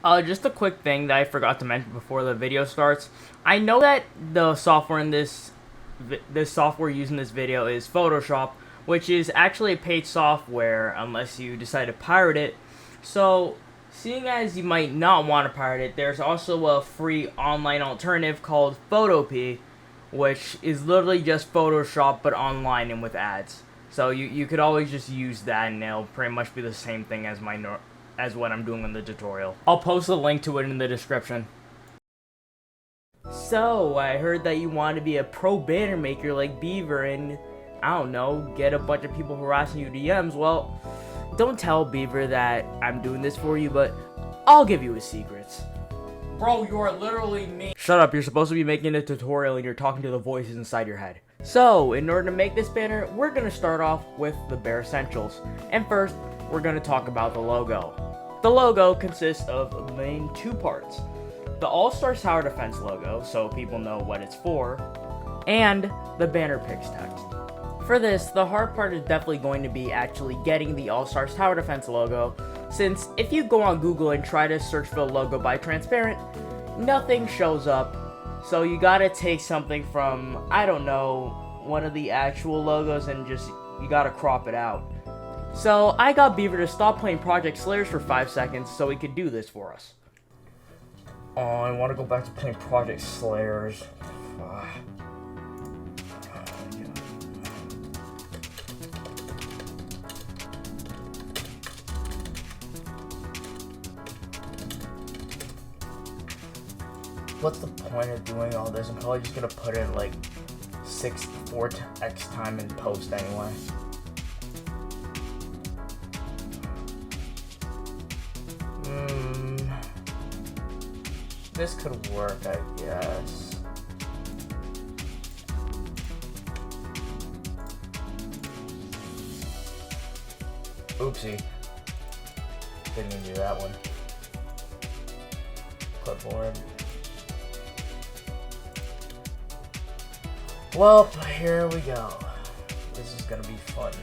Just a quick thing that I forgot to mention before the video starts. I know that the software in this software used in this video is Photoshop, which is actually a paid software unless you decide to pirate it. So, seeing as you might not want to pirate it, there's also a free online alternative called Photopea, which is literally just Photoshop but online and with ads. So you could always just use that, and it'll pretty much be the same thing as as what I'm doing in the tutorial. I'll post a link to it in the description. So, I heard that you want to be a pro banner maker like Beaver and, I don't know, get a bunch of people harassing you DMs. Well, don't tell Beaver that I'm doing this for you, but I'll give you his secrets. Bro, you are literally me. Shut up, you're supposed to be making a tutorial and you're talking to the voices inside your head. So, in order to make this banner, we're going to start off with the bare essentials. And first, we're going to talk about the logo. The logo consists of the main two parts. The All-Stars Tower Defense logo, so people know what it's for, and the banner Pics text. For this, the hard part is definitely going to be actually getting the All-Stars Tower Defense logo, since if you go on Google and try to search for the logo by transparent, nothing shows up. So you gotta take something from, I don't know, one of the actual logos and just, you gotta crop it out. So I got Beaver to stop playing Project Slayers for 5 seconds so he could do this for us. Oh, I want to go back to playing Project Slayers. What's the point of doing all this? I'm probably just gonna put in like 4x time in post anyway. This could work, I guess. Oopsie. Didn't even do that one. Clipboard. Well, here we go. This is gonna be fun.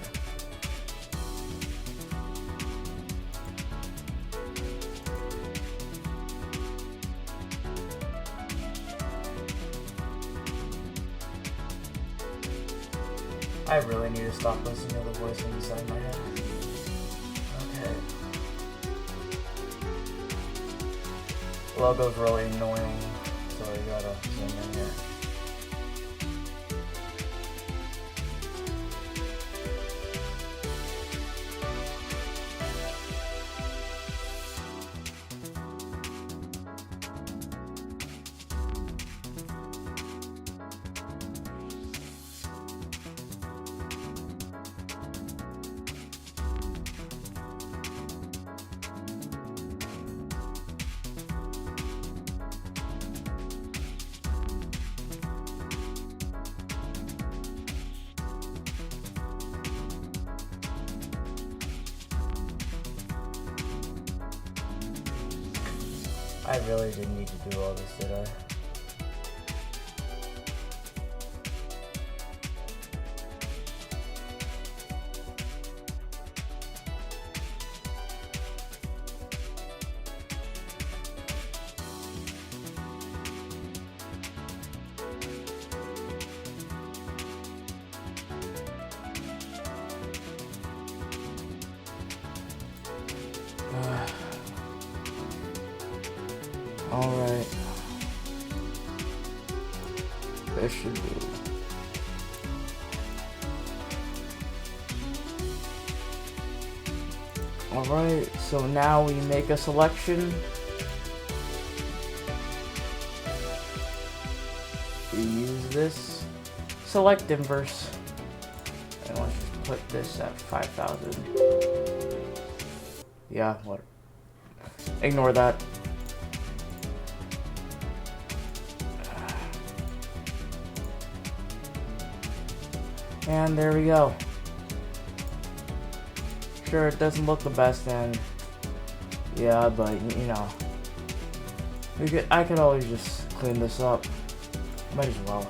I really need to stop listening to the voice inside my head. Okay. Logo's really annoying, so I gotta zoom in here. I really didn't need to do all this, did I? Alright. That should do. Alright, so now we make a selection. We use this. Select inverse. And let's just put this at 5,000. Yeah, what? Ignore that. And there we go. Sure, it doesn't look the best, and yeah, but you know, I could always just clean this up. Might as well.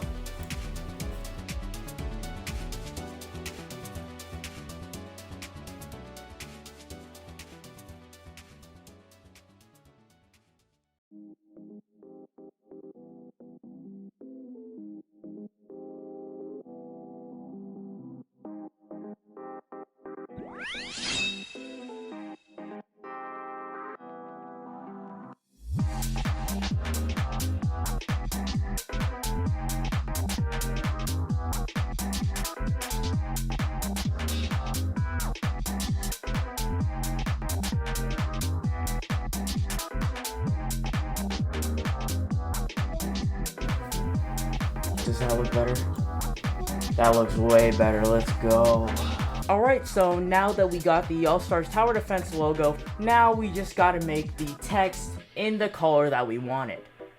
Does that look better? That looks way better. Let's go. Alright, so now that we got the All-Stars Tower Defense logo, now we just gotta make the text in the color that we wanted.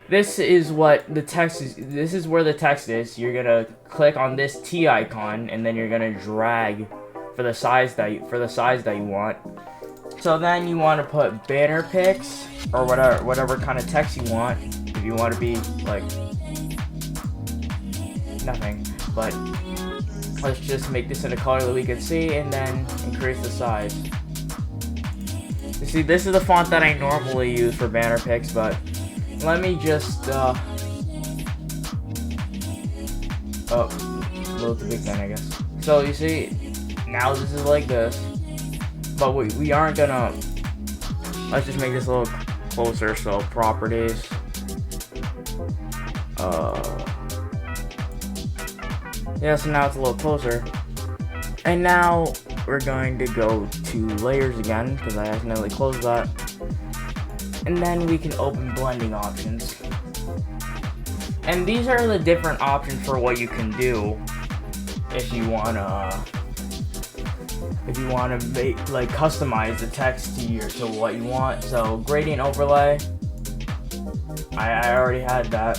This is what the text is. This is where the text is. You're gonna click on this T icon, and then you're gonna drag for the size that you want. So then you want to put banner pics or whatever kind of text you want. If you want to be like nothing, but let's just make this in a color that we can see, and then increase the size. You see, this is the font that I normally use for banner pics, but let me just load the big thing, I guess. So you see, now this is like this, but we aren't gonna. Let's just make this a little closer. So properties. Yeah, so now it's a little closer. And now we're going to go to layers again, because I accidentally closed that. And then we can open blending options. And these are the different options for what you can do if you wanna make, like, customize the text to what you want. So gradient overlay, I already had that.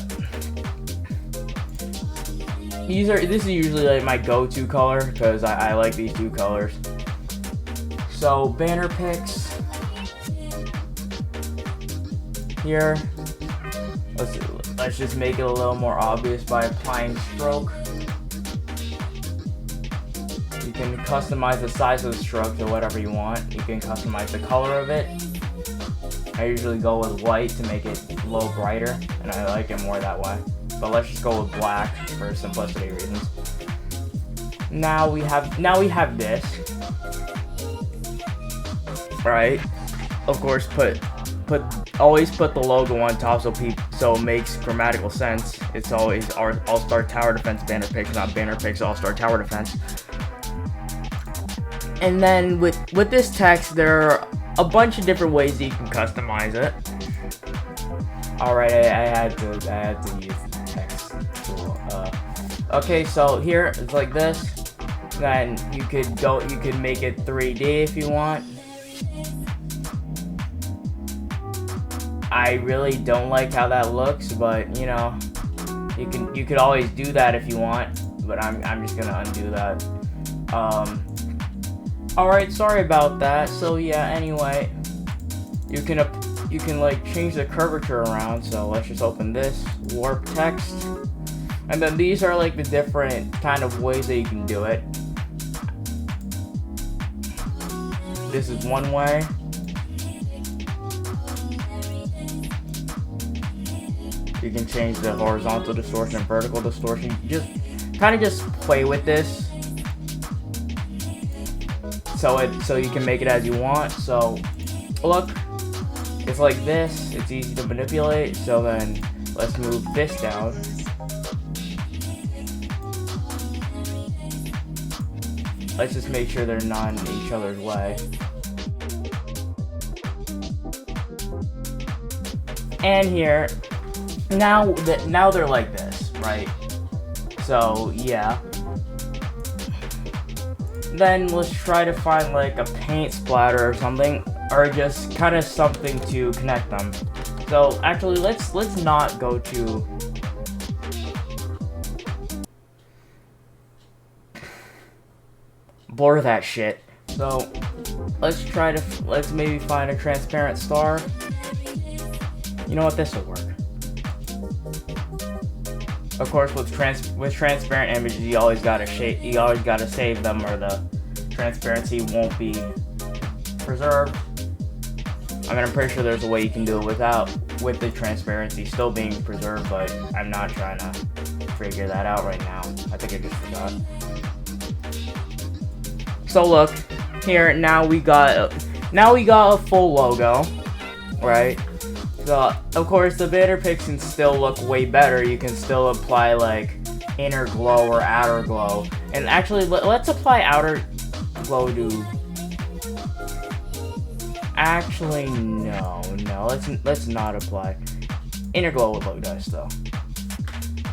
This is usually like my go-to color because I like these two colors. So banner pics here. Let's just make it a little more obvious by applying stroke. You can customize the size of the stroke to whatever you want. You can customize the color of it. I usually go with white to make it a little brighter, and I like it more that way. But let's just go with black for simplicity reasons. Now we have this. Right? Of course, always put the logo on top so it makes grammatical sense. It's always our All-Star Tower Defense banner pics, not banner pics All-Star Tower Defense. And then with this text, there are a bunch of different ways that you can customize it. Alright, I had to use the text tool. Okay, so here it's like this. Then you could make it 3D if you want. I really don't like how that looks, but you know, you could always do that if you want. But I'm just gonna undo that. Alright, sorry about that. So yeah, anyway, you can like change the curvature around. So let's just open this warp text, and then these are like the different kind of ways that you can do it. This is one way. You can change the horizontal distortion, vertical distortion. Just play with this. So you can make it as you want. So look, it's like this. It's easy to manipulate. So then let's move this down. Let's just make sure they're not in each other's way. And here, now they're like this, right? So yeah. Then let's try to find like a paint splatter or something, or just kind of something to connect them. So actually, let's not go to. Blur that shit. So let's maybe find a transparent star. You know what? This will work. Of course, with transparent images, you always gotta save them, or the transparency won't be preserved. I mean, I'm pretty sure there's a way you can do it with the transparency still being preserved, but I'm not trying to figure that out right now. I think I just forgot. So look here. Now we got a full logo, right? So, of course, the banner pics can still look way better. You can still apply like inner glow or outer glow. And actually, let's apply outer glow to. Actually, no. Let's not apply. Inner glow would look nice though.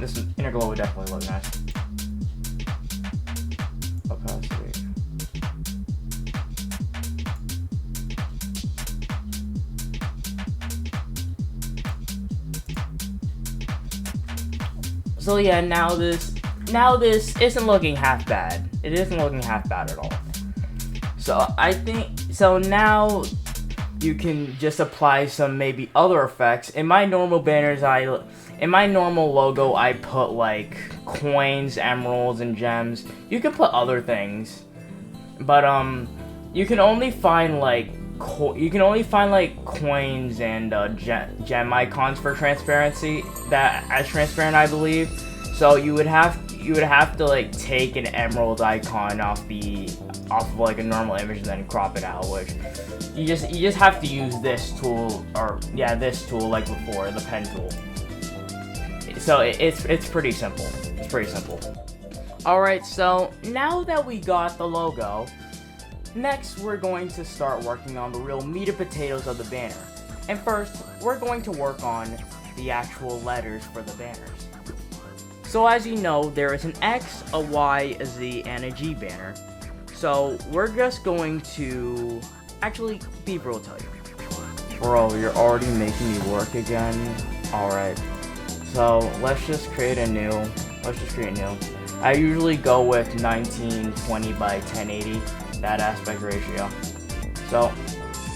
This inner glow would definitely look nice. Opacity. So yeah, now this isn't looking half bad. It isn't looking half bad at all. So I think, so now you can just apply some maybe other effects. In my normal banners, in my normal logo, I put like coins, emeralds, and gems. You can put other things, but you can only find like coins and gem icons for transparency, that as transparent, I believe. So you would have to like take an emerald icon off of like a normal image and then crop it out, which you just have to use this tool, or yeah, this tool like before, the pen tool. So it's pretty simple. It's pretty simple. Alright, so now that we got the logo, next we're going to start working on the real meat and potatoes of the banner. And first, we're going to work on the actual letters for the banners. So as you know, there is an X, a Y, a Z, and a G banner. So we're just going to... Actually, Beaver will tell you. Bro, you're already making me work again? Alright. So let's just create a new. I usually go with 1920 by 1080, that aspect ratio. So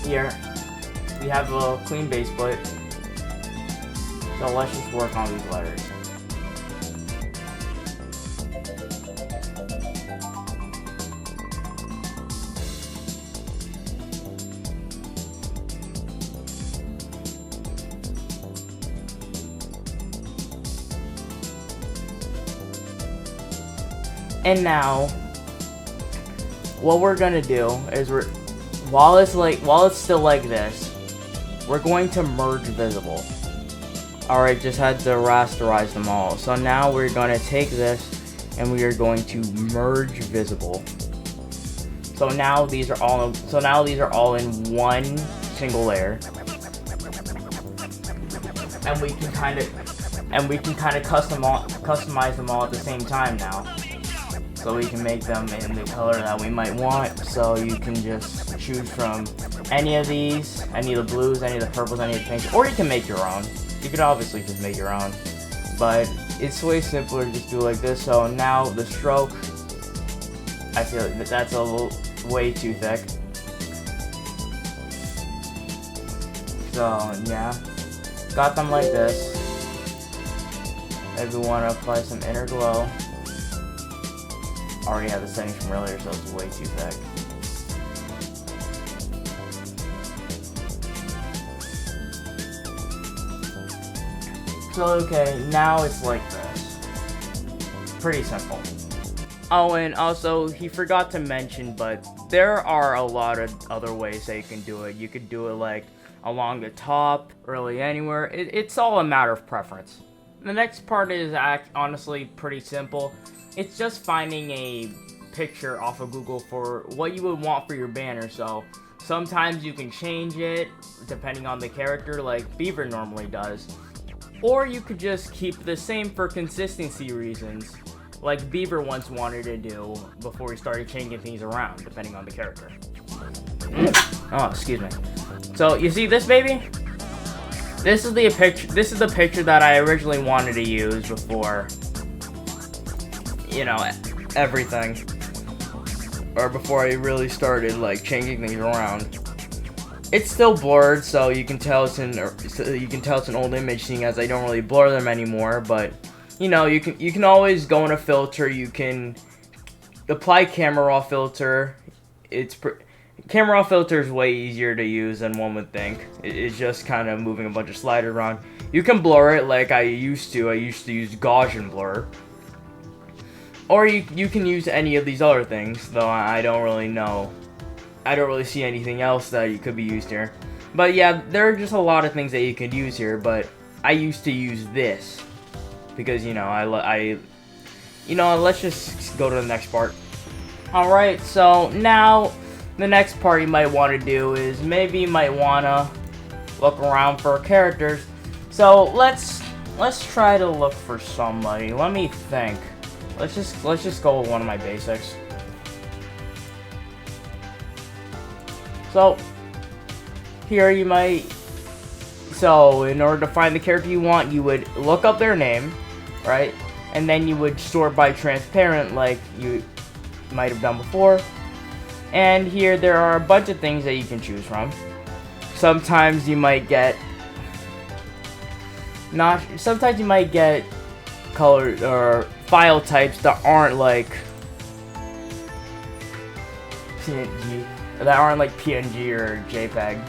here, we have a clean base plate. So let's just work on these letters. And now, what we're gonna do is while it's still like this, we're going to merge visible. Alright, just had to rasterize them all. So now we're gonna take this and we are going to merge visible. So now these are all in one single layer. And we can kind of customize them all at the same time now. So we can make them in the color that we might want. So you can just choose from any of these, any of the blues, any of the purples, any of the pinks, or you can make your own. You could obviously just make your own, but it's way simpler to just do like this. So now the stroke, I feel like that's a little way too thick. So yeah, got them like this. Maybe we want to apply some inner glow. Already have the settings from earlier, so it's way too thick. So okay, now it's like this. Pretty simple. Oh, and also, he forgot to mention, but there are a lot of other ways that you can do it. You could do it like along the top, really anywhere. It's all a matter of preference. The next part is honestly pretty simple. It's just finding a picture off of Google for what you would want for your banner. So sometimes you can change it depending on the character, like Beaver normally does. Or you could just keep the same for consistency reasons, like Beaver once wanted to do before he started changing things around depending on the character. Oh, excuse me. So you see this baby? This is the picture that I originally wanted to use before, you know, everything, or before I really started like changing things around. It's still blurred, so you can tell it's an old image, seeing as I don't really blur them anymore. But you know, you can always go in a filter. You can apply camera raw filter. Camera raw filter is way easier to use than one would think. It's just kind of moving a bunch of sliders around. You can blur it like I used to. I used to use Gaussian blur. Or you can use any of these other things, though I don't really know. I don't really see anything else that you could be used here. But yeah, there are just a lot of things that you could use here, but I used to use this because, you know, let's just go to the next part. Alright, so now the next part you might want to do is maybe you might want to look around for characters. So let's let's try to look for somebody. Let me think. Let's just go with one of my basics. So here you might. So in order to find the character you want, you would look up their name, right? And then you would sort by transparent, like you might have done before. And here there are a bunch of things that you can choose from. Sometimes you might get color or file types that aren't like PNG or JPEG.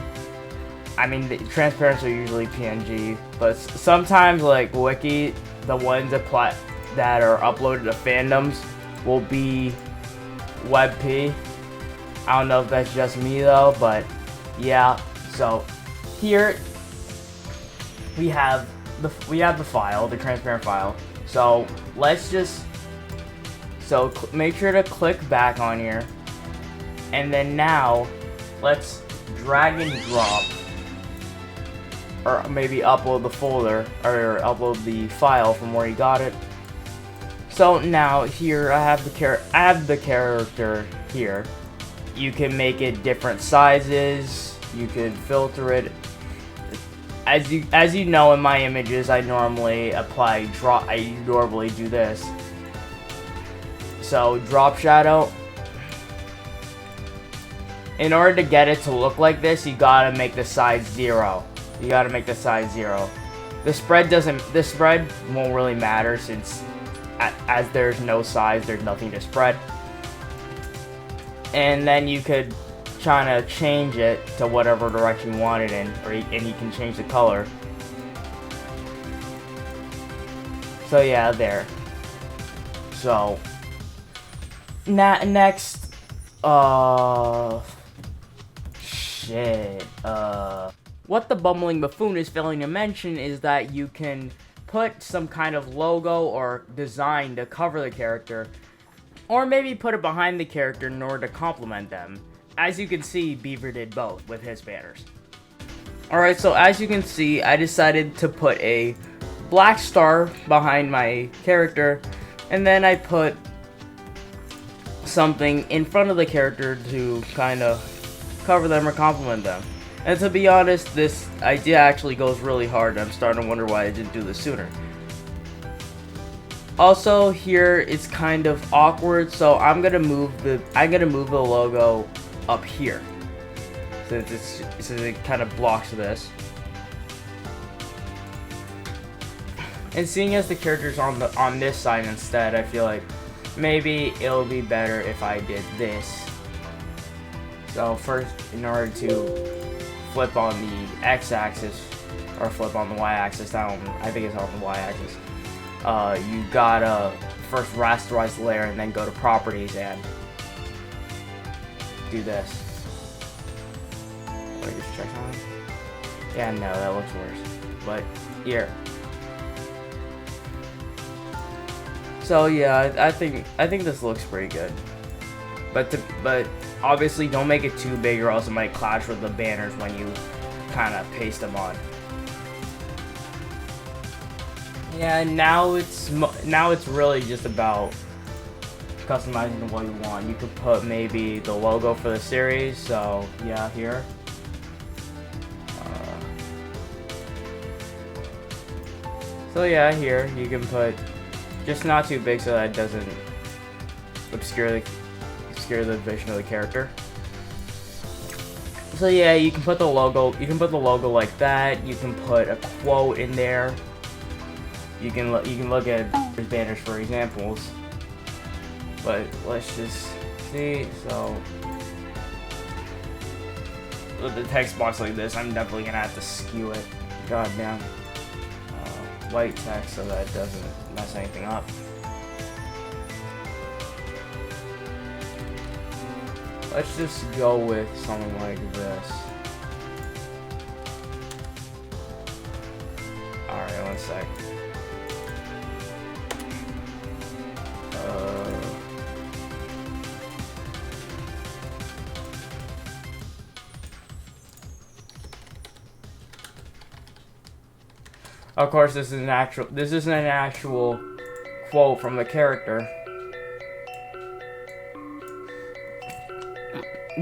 I mean, the transparents are usually PNG, but sometimes like Wiki, the ones that are uploaded to fandoms will be WebP. I don't know if that's just me though, but yeah. So here we have the file, the transparent file. So let's just make sure to click back on here, and then now let's drag and drop, or maybe upload the folder or upload the file from where you got it. So now here I have the character here. You can make it different sizes. You could filter it. As you know, in my images, I normally do this. So drop shadow. In order to get it to look like this, you gotta make the size 0. You gotta make the size 0. The spread won't really matter, since as there's no size, there's nothing to spread. And then you could try to change it to whatever direction you want it in, and you can change the color. So yeah, there. So next, what the bumbling buffoon is failing to mention is that you can put some kind of logo or design to cover the character, or maybe put it behind the character in order to complement them. As you can see, Beaver did both with his banners. Alright, so as you can see, I decided to put a black star behind my character, and then I put something in front of the character to kind of cover them or complement them. And to be honest, this idea actually goes really hard. I'm starting to wonder why I didn't do this sooner. Also, here it's kind of awkward, so I'm gonna move the logo up here, since it kind of blocks this. And seeing as the character's on this side instead, I feel like maybe it'll be better if I did this. So first, in order to flip on the x-axis or flip on the y-axis, I think it's on the y-axis. You gotta first rasterize the layer and then go to properties and do this. Let me just check something. Yeah, no, that looks worse. But here. So yeah, I think this looks pretty good. But obviously don't make it too big, or else it might clash with the banners when you kind of paste them on. Yeah, now it's really just about customizing what you want. You could put maybe the logo for the series. So yeah, here. So yeah, here you can put, just not too big so that it doesn't obscure the vision of the character. So yeah, you can put the logo. You can put the logo like that. You can put a quote in there. You can look at banners for examples. But let's just see. So with the text box like this, I'm definitely gonna have to skew it. God damn. White text so that it doesn't mess anything up. Let's just go with something like this. Alright, one sec. Of course, this isn't an actual quote from the character,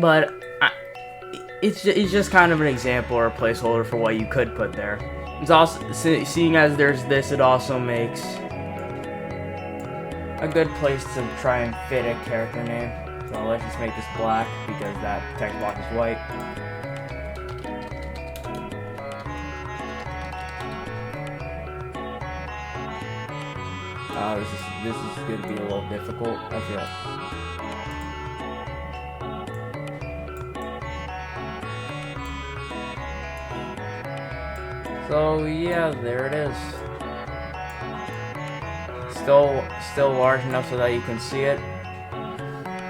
but it's just kind of an example or a placeholder for what you could put there. It's also, seeing as there's this, it also makes a good place to try and fit a character name. So let's just make this black because that text block is white. This is going to be a little difficult, I feel. So yeah, there it is. Still large enough so that you can see it.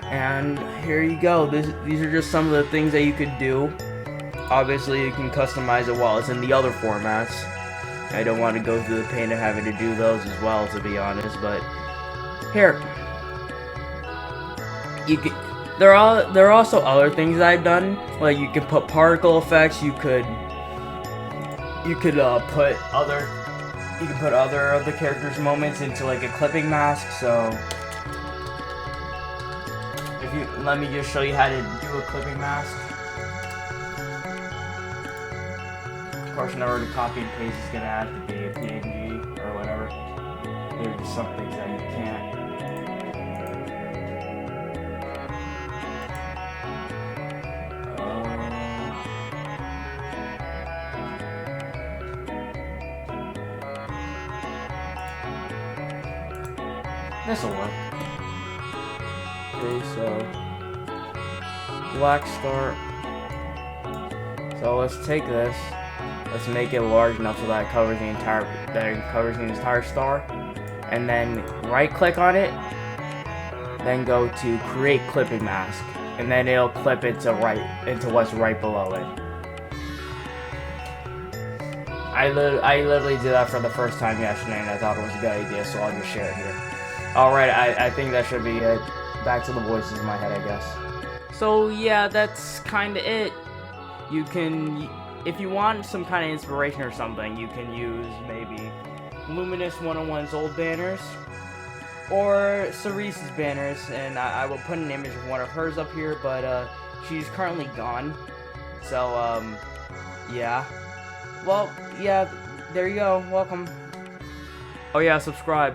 And here you go. These are just some of the things that you could do. Obviously, you can customize it while it's in the other formats. I don't want to go through the pain of having to do those as well, to be honest. But here, you can. There are also other things that I've done. Like you can put particle effects. You could put other of the characters' moments into like a clipping mask. So if you let me just show you how to do a clipping mask. Of course, in order to copy and paste, it's gonna have to be a PNG or whatever. There's just some things that you can't. This'll work. Okay, so black star. So let's take this. Let's make it large enough so that it covers the entire star. And then right click on it. Then go to create clipping mask. And then it'll clip it to what's right below it. I literally did that for the first time yesterday and I thought it was a good idea, so I'll just share it here. Alright, I think that should be it. Back to the voices in my head, I guess. So yeah, that's kinda it. You can, if you want some kind of inspiration or something, you can use maybe Luminous 101's old banners, or Cerise's banners, and I will put an image of one of hers up here, but she's currently gone. So, yeah. Well, yeah, there you go. Welcome. Oh yeah, subscribe.